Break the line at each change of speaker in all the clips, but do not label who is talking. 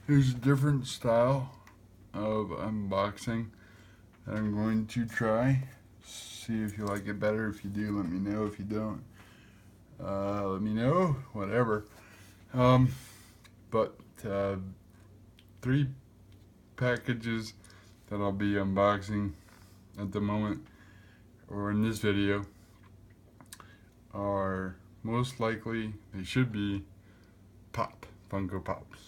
Here's a different style of unboxing that I'm going to try. See if you like it better. If you do, let me know. If you don't, let me know. Whatever. But 3 packages that I'll be unboxing at the moment, or in this video, are most likely, they should be Funko Pops.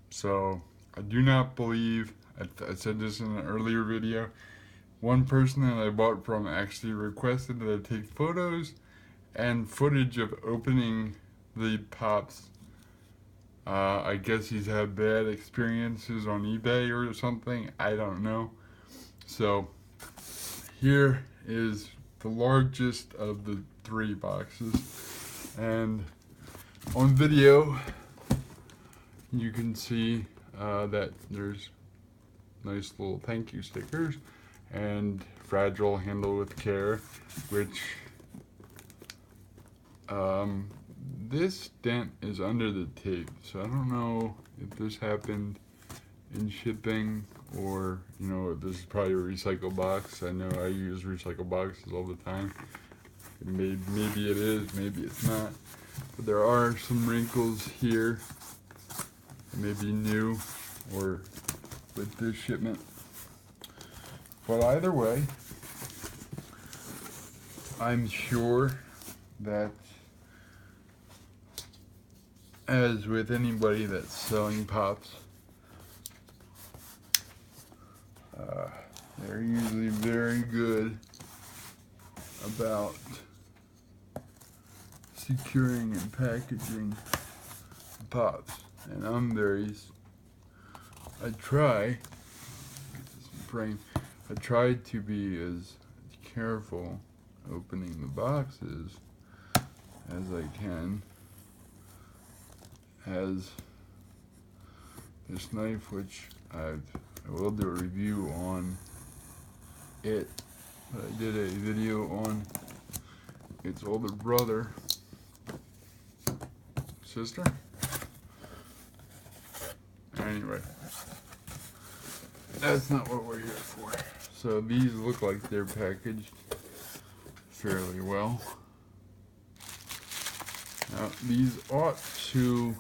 So I do not believe, I said this in an earlier video, one person that I bought from actually requested that I take photos and footage of opening the Pops. I guess he's had bad experiences on eBay or something, I don't know. So here is the largest of the 3 boxes, and on video you can see that there's nice little thank you stickers and fragile, handle with care, which this dent is under the tape, so I don't know if this happened in shipping, or this is probably a recycle box. I know I use recycle boxes all the time. Maybe it is, maybe it's not, but there are some wrinkles here, maybe new or with this shipment. But either way, I'm sure that, as with anybody that's selling Pops, they're usually very good about securing and packaging Pops. And I try to be as careful opening the boxes as I can, as this knife, which I will do a review on it, but I did a video on its older brother, sister. Anyway, that's not what we're here for. So these look like they're packaged fairly well. Now these ought to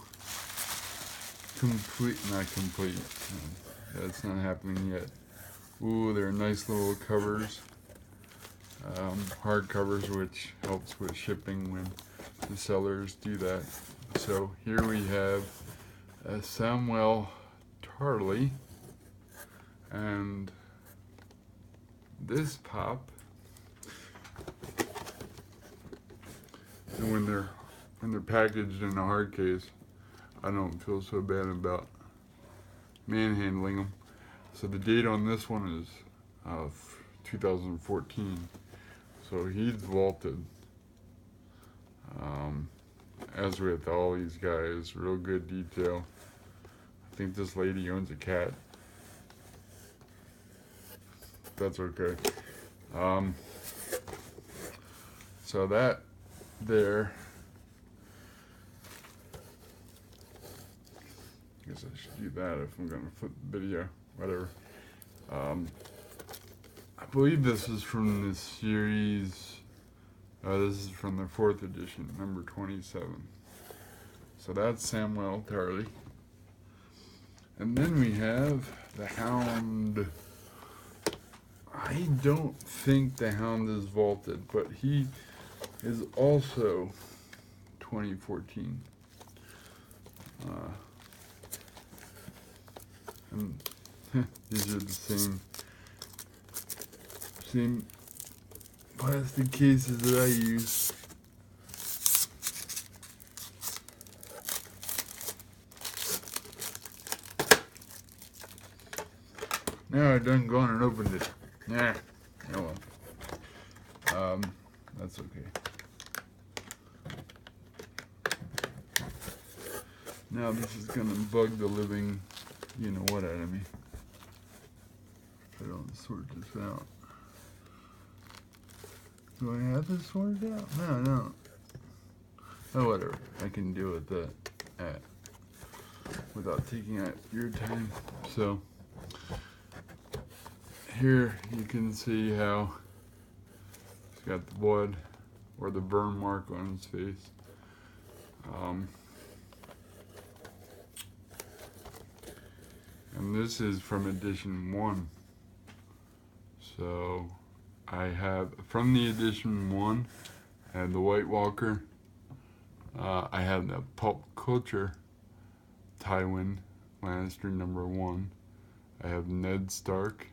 not complete. That's not happening yet. Ooh, they're nice little covers, hard covers, which helps with shipping when the sellers do that. So here we have Samuel Tarley, and this Pop, and when they're packaged in a hard case, I don't feel so bad about manhandling them. So the date on this one is 2014. So he's vaulted. As with all these guys, real good detail. I think this lady owns a cat. That's okay. So that there, I guess I should do that if I'm gonna flip the video, whatever. I believe this is from the series, this is from the 4th edition, number 27. So that's Samuel Tarley. And then we have the Hound. I don't think the Hound is vaulted, but he is also 2014. And these are the same plastic cases that I use. Now I done gone and opened it. Nah, oh well. That's okay. Now this is gonna bug the living, you know what, out of me. If I don't sort this out. Do I have this sorted out? No, I don't. Oh, whatever. I can deal with that. without taking out your time. So here you can see how he's got the blood or the burn mark on his face. And this is from edition 1. So I have, from the edition 1, I had the White Walker. I had the Pulp Culture Tywin Lannister #1. I have Ned Stark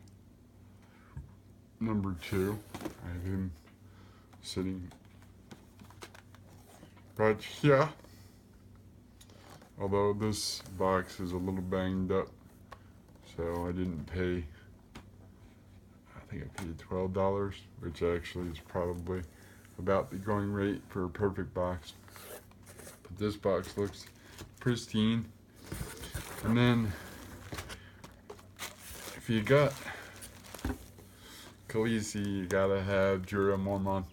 #2. I have him sitting right here. Although this box is a little banged up, so I didn't pay, I think I paid $12, which actually is probably about the going rate for a perfect box. But this box looks pristine. And then, if you got Khaleesi, you gotta have Jorah Mormont.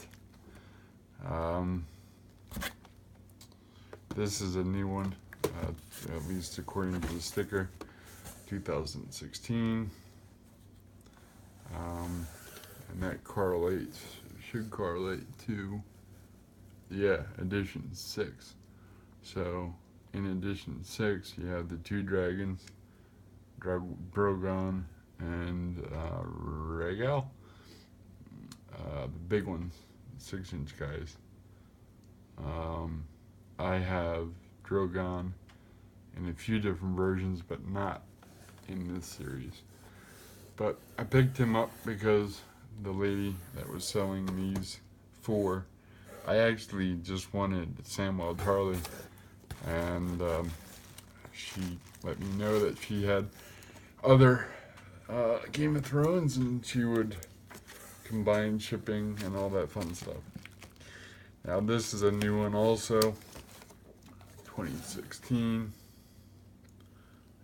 This is a new one, at least according to the sticker, 2016. And that correlates, should correlate to, yeah, edition 6. So in edition 6, you have the 2 dragons, Drogon and Rhaegal, the big ones, 6-inch guys. I have Drogon in a few different versions, but not in this series. But I picked him up because the lady that was selling these 4, I actually just wanted Samwell Tarly, and she let me know that she had other Game of Thrones, and she would combine shipping and all that fun stuff. Now this is a new one also, 2016.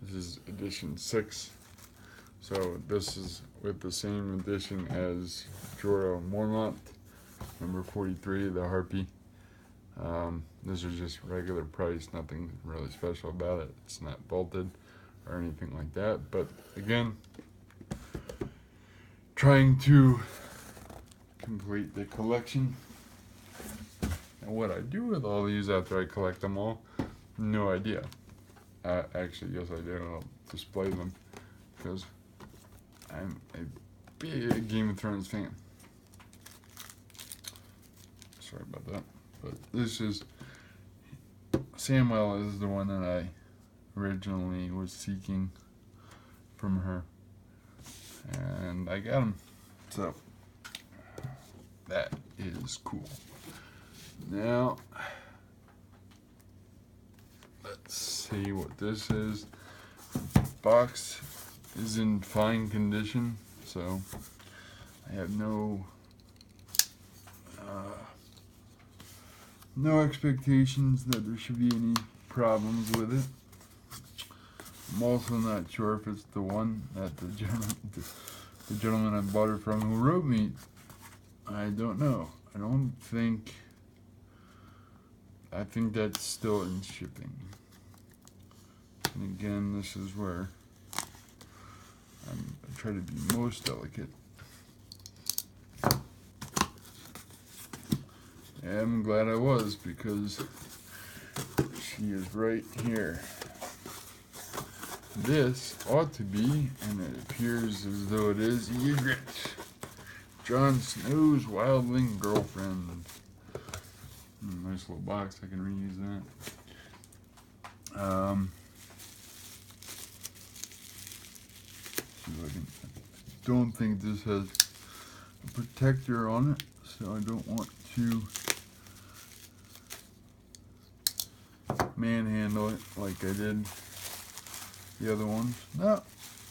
This is edition 6. So this is with the same edition as Jorah Mormont, #43, the Harpy. This is just regular price, nothing really special about it. It's not bolted or anything like that. But again, trying to complete the collection. And what I do with all these after I collect them all, no idea. Actually, yes I do. I'll display them because I'm a big Game of Thrones fan. Sorry about that. But this is, Samwell is the one that I originally was seeking from her. And I got him. So, that is cool. Now, let's see what this is. Box is in fine condition, so I have no expectations that there should be any problems with it. I'm also not sure if it's the one that the gentleman I bought it from who wrote me. I don't know. I think that's still in shipping. And again, this is where I try to be most delicate. And I'm glad I was, because she is right here. This ought to be, and it appears as though it is, Ygritte, Jon Snow's wildling girlfriend. Nice little box, I can reuse that. I don't think this has a protector on it, so I don't want to manhandle it like I did the other ones. No,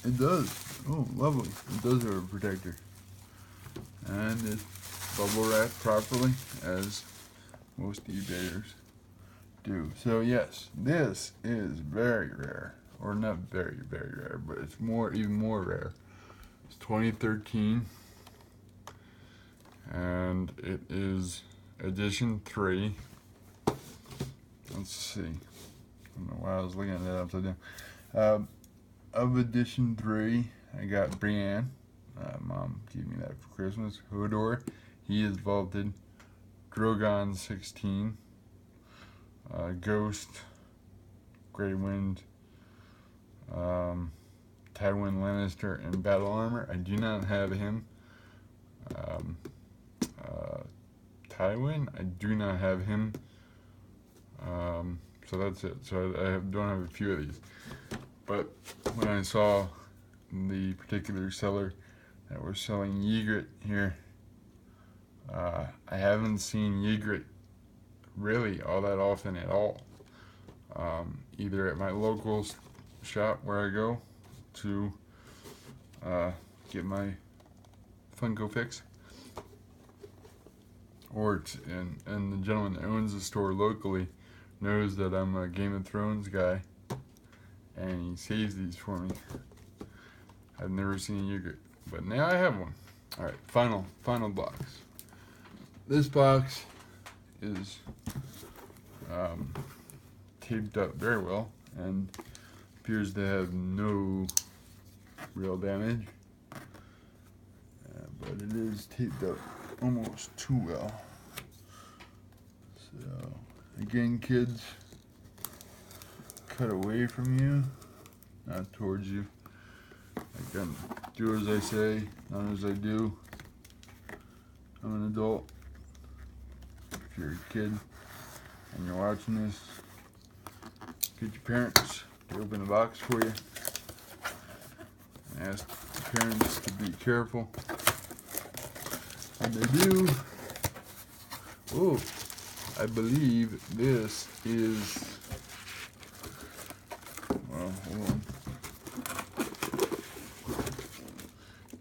it does. Oh, lovely. It does have a protector. And it's bubble wrapped properly, as most eBayers do. So yes, this is very rare. Or not very, very rare, but it's even more rare. It's 2013. And it is edition 3. Let's see. don't know why I was looking at that upside down. Of edition 3, I got Brienne. Mom gave me that for Christmas. Hodor, he is vaulted. Drogon 16. Ghost, Grey Wind, Tywin Lannister in battle armor. I do not have him. Tywin, I do not have him. So that's it. So I don't have a few of these. But when I saw the particular seller that was selling Ygritte here, I haven't seen Ygritte really all that often at all. Either at my local shop where I go to get my Funko fix, or and the gentleman that owns the store locally knows that I'm a Game of Thrones guy, and he saves these for me. I've never seen Ygritte, but now I have one. All right, final box. This box is taped up very well and appears to have no real damage, but it is taped up almost too well. So again, kids, cut away from you, not towards you. Again, do as I say, not as I do. I'm an adult. If you're a kid and you're watching this, get your parents to open the box for you. And ask the parents to be careful. And they do. Oh, I believe this is, well, hold on.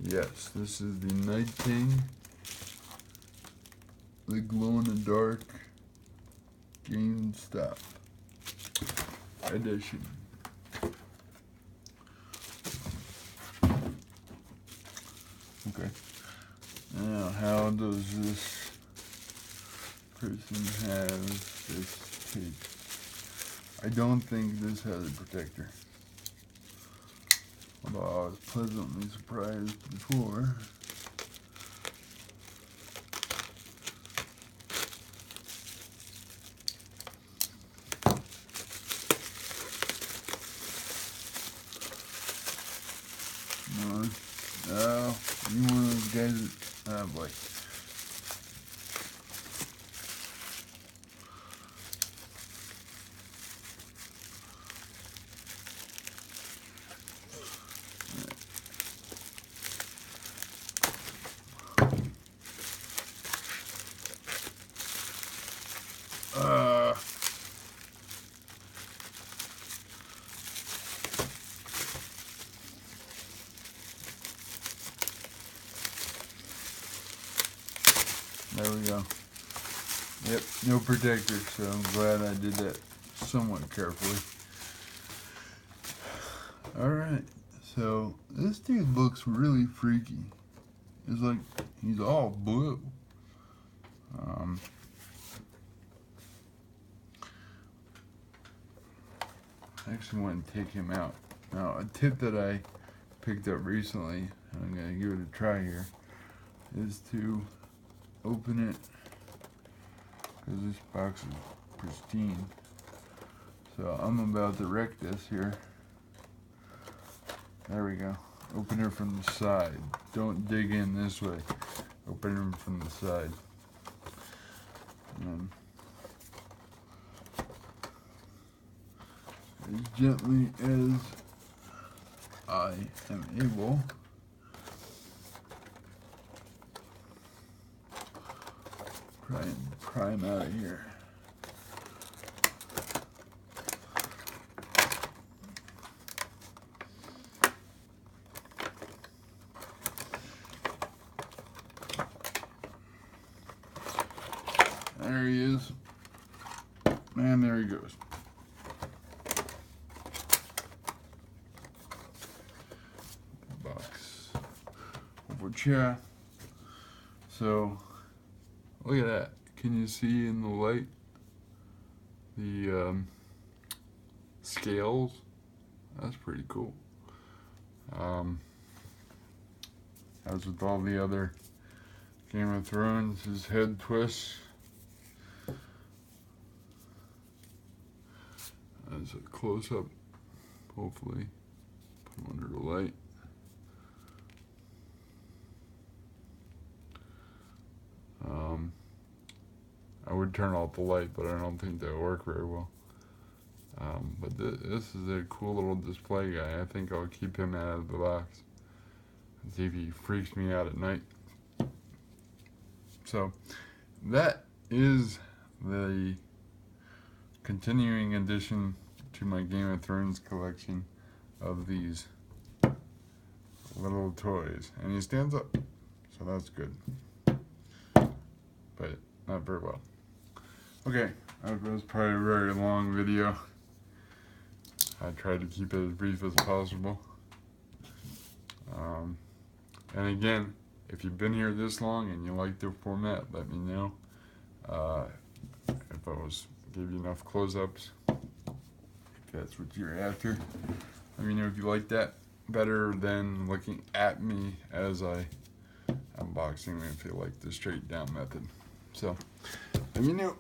Yes, this is the Night King, the glow-in-the-dark GameStop edition. Okay. Now, how does this person have this tape? I don't think this has a protector. Although I was pleasantly surprised before. No, you one of those guys that, oh boy. There we go. Yep, no protector, so I'm glad I did that somewhat carefully. Alright, so this dude looks really freaky. It's like he's all blue. I actually want to take him out. Now, a tip that I picked up recently, and I'm going to give it a try here, is to open it, because this box is pristine. So I'm about to wreck this here. There we go. Open it from the side. Don't dig in this way. Open it from the side. And as gently as I am able, try and pry him out of here. There he is. And there he goes. Box over chair. So look at that. Can you see in the light the scales. That's pretty cool. As with all the other Game of Thrones, his head twists. As a close-up, hopefully, put him under the light. I would turn off the light, but I don't think that would work very well. But this is a cool little display guy. I think I'll keep him out of the box and see if he freaks me out at night. So that is the continuing addition to my Game of Thrones collection of these little toys. And he stands up, so that's good. But not very well. Okay, that was probably a very long video. I tried to keep it as brief as possible. And again, if you've been here this long and you like the format, let me know. If I gave you enough close-ups, if that's what you're after. Let me know if you like that better than looking at me as I unboxing, if you like the straight down method. So, let me know.